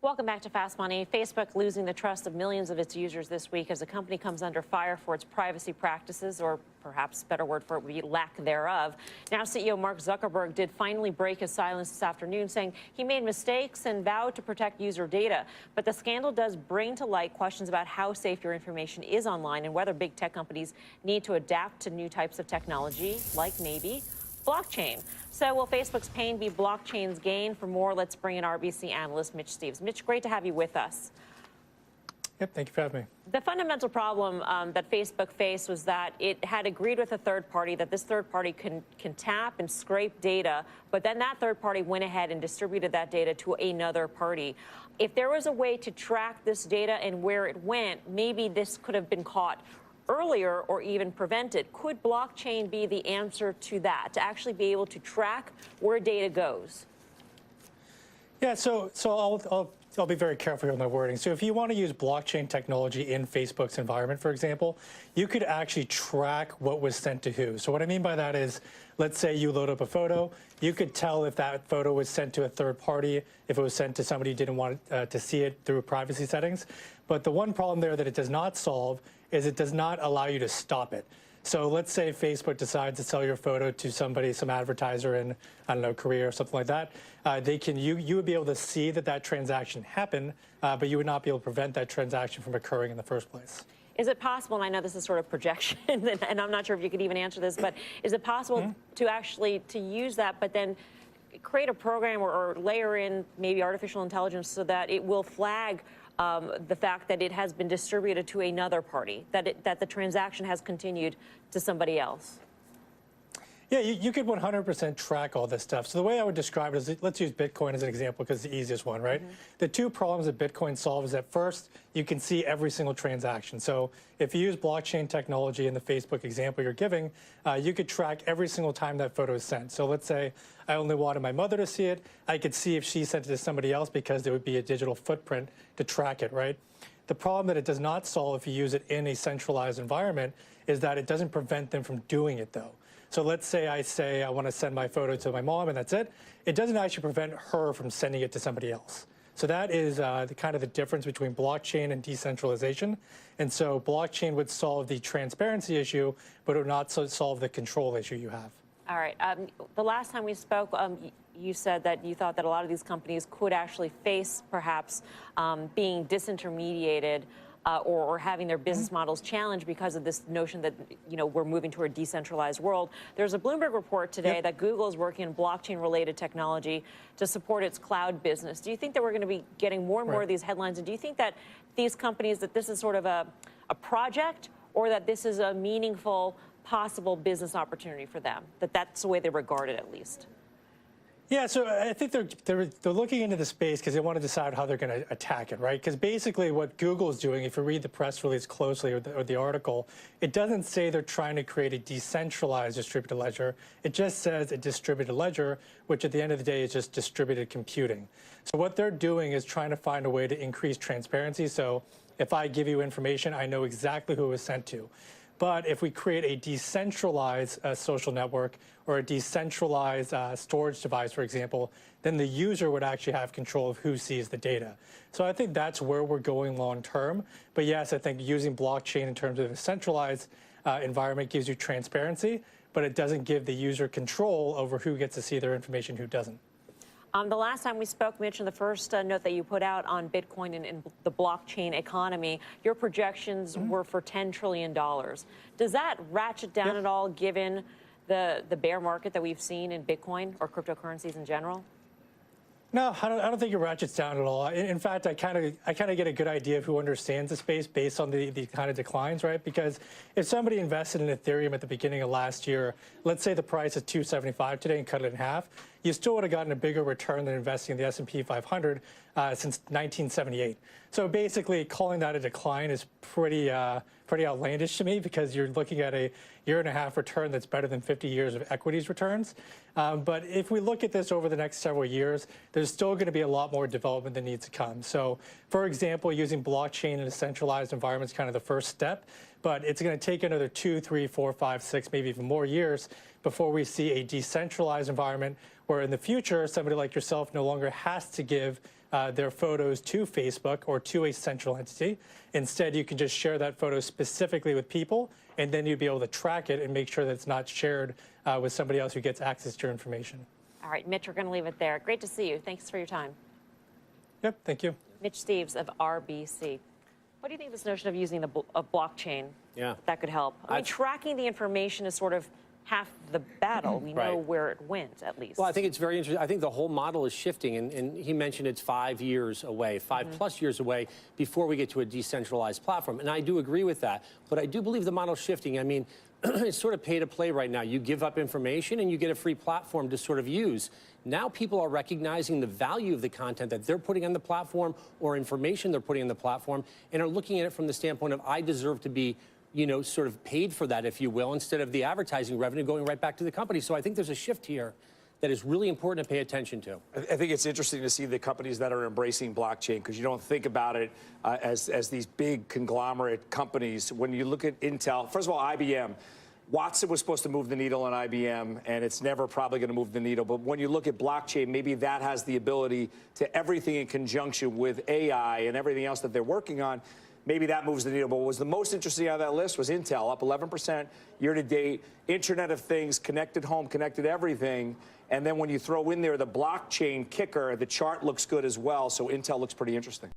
Welcome back to Fast Money. Facebook losing the trust of millions of its users this week as the company comes under fire for its privacy practices, or perhaps a better word for it would be lack thereof. Now CEO Mark Zuckerberg did finally break his silence this afternoon, saying he made mistakes and vowed to protect user data. But the scandal does bring to light questions about how safe your information is online and whether big tech companies need to adapt to new types of technology, like maybe blockchain. So will Facebook's pain be blockchain's gain? For more, let's bring in RBC analyst Mitch Steves. Mitch, great to have you with us. Yep, thank you for having me. The fundamental problem that Facebook faced was that it had agreed with a third party that this third party can tap and scrape data, but then that third party went ahead and distributed that data to another party. If there was a way to track this data and where it went, maybe this could have been caught earlier or even prevented. Could blockchain be the answer to that, to actually be able to track where data goes? Yeah, so I'll be very careful here with my wording. So if you want to use blockchain technology in Facebook's environment, for example, you could actually track what was sent to who. So what I mean by that is, let's say you load up a photo, you could tell if that photo was sent to a third party, if it was sent to somebody who didn't want to see it through privacy settings. But the one problem there that it does not solve is it does not allow you to stop it. So let's say Facebook decides to sell your photo to somebody, some advertiser in, I don't know, Korea or something like that. You would be able to see that transaction happened, but you would not be able to prevent that transaction from occurring in the first place. Is it possible, and I know this is sort of projection, and I'm not sure if you could even answer this, but is it possible to actually use that, but then create a program or layer in maybe artificial intelligence so that it will flag the fact that it has been distributed to another party, that the transaction has continued to somebody else? Yeah, you could 100% track all this stuff. So the way I would describe it is, let's use Bitcoin as an example because it's the easiest one, right? The two problems that Bitcoin solves is that first, you can see every single transaction. So if you use blockchain technology in the Facebook example you're giving, you could track every single time that photo is sent. So let's say I only wanted my mother to see it. I could see if she sent it to somebody else because there would be a digital footprint to track it, right? The problem that it does not solve if you use it in a centralized environment is that it doesn't prevent them from doing it, though. So let's say I want to send my photo to my mom and that's it. It doesn't actually prevent her from sending it to somebody else. So that is the difference between blockchain and decentralization. And so blockchain would solve the transparency issue, but it would not solve the control issue you have. All right. The last time we spoke, you said that you thought that a lot of these companies could actually face perhaps being disintermediated or having their business models challenged because of this notion that, we're moving to a decentralized world. There's a Bloomberg report today that Google is working on blockchain-related technology to support its cloud business. Do you think that we're going to be getting more and more of these headlines? And do you think that these companies, that this is sort of a project, or that this is a meaningful, possible business opportunity for them, that's the way they regard it at least? Yeah, so I think they're looking into the space because they want to decide how they're going to attack it, right? Because basically what Google is doing, if you read the press release closely or the article, it doesn't say they're trying to create a decentralized distributed ledger. It just says a distributed ledger, which at the end of the day is just distributed computing. So what they're doing is trying to find a way to increase transparency. So if I give you information, I know exactly who it was sent to. But if we create a decentralized social network or a decentralized storage device, for example, then the user would actually have control of who sees the data. So I think that's where we're going long term. But yes, I think using blockchain in terms of a centralized environment gives you transparency, but it doesn't give the user control over who gets to see their information, who doesn't. The last time we spoke, Mitch, in the first note that you put out on Bitcoin and the blockchain economy, your projections were for $10 trillion. Does that ratchet down at all given the bear market that we've seen in Bitcoin or cryptocurrencies in general? No, I don't think it ratchets down at all. In fact, I kind of get a good idea of who understands the space based on the kind of declines, right? Because if somebody invested in Ethereum at the beginning of last year, let's say the price is $275 today and cut it in half, you still would have gotten a bigger return than investing in the S&P 500 since 1978. So basically, calling that a decline is pretty outlandish to me because you're looking at a year-and-a-half return that's better than 50 years of equities returns. But if we look at this over the next several years, there's still going to be a lot more development that needs to come. So, for example, using blockchain in a centralized environment is kind of the first step, but it's going to take another 2, 3, 4, 5, 6, maybe even more years before we see a decentralized environment where in the future, somebody like yourself no longer has to give their photos to Facebook or to a central entity. Instead, you can just share that photo specifically with people, and then you'd be able to track it and make sure that it's not shared with somebody else who gets access to your information. All right, Mitch, we're going to leave it there. Great to see you. Thanks for your time. Yep, thank you. Mitch Steves of RBC. What do you think of this notion of using a blockchain? Yeah. That could help. I mean, tracking the information is sort of half the battle. We know where it went, at least. Well, I think it's very interesting. I think the whole model is shifting, and he mentioned it's 5 years away, 5+ years away before we get to a decentralized platform. And I do agree with that. But I do believe the model's shifting. I mean, it's sort of pay to play right now. You give up information and you get a free platform to sort of use. Now people are recognizing the value of the content that they're putting on the platform or information they're putting on the platform and are looking at it from the standpoint of I deserve to be, you know, sort of paid for that, if you will, instead of the advertising revenue going right back to the company. So I think there's a shift here that is really important to pay attention to. I think it's interesting to see the companies that are embracing blockchain, because you don't think about it as these big conglomerate companies. When you look at Intel, first of all, IBM, Watson was supposed to move the needle on IBM, and it's never probably going to move the needle. But when you look at blockchain, maybe that has the ability to everything in conjunction with AI and everything else that they're working on. Maybe that moves the needle. But what was the most interesting out of that list was Intel, up 11% year to date. Internet of Things, connected home, connected everything. And then when you throw in there the blockchain kicker, the chart looks good as well. So Intel looks pretty interesting.